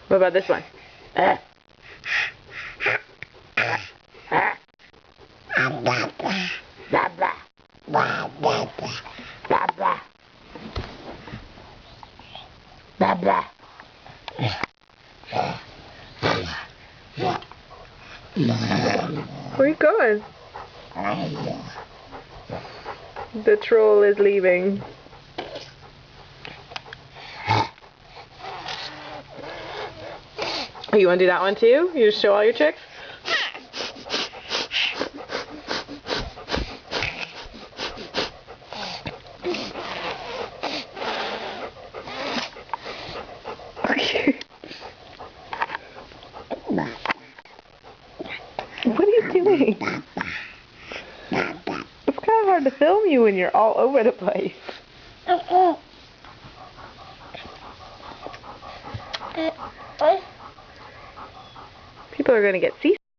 What about this one? Where are you going? The troll is leaving. Oh, you want to do that one too? You just show all your tricks? Okay. What are you doing? It's kind of hard to film you when you're all over the place. People are going to get seasick.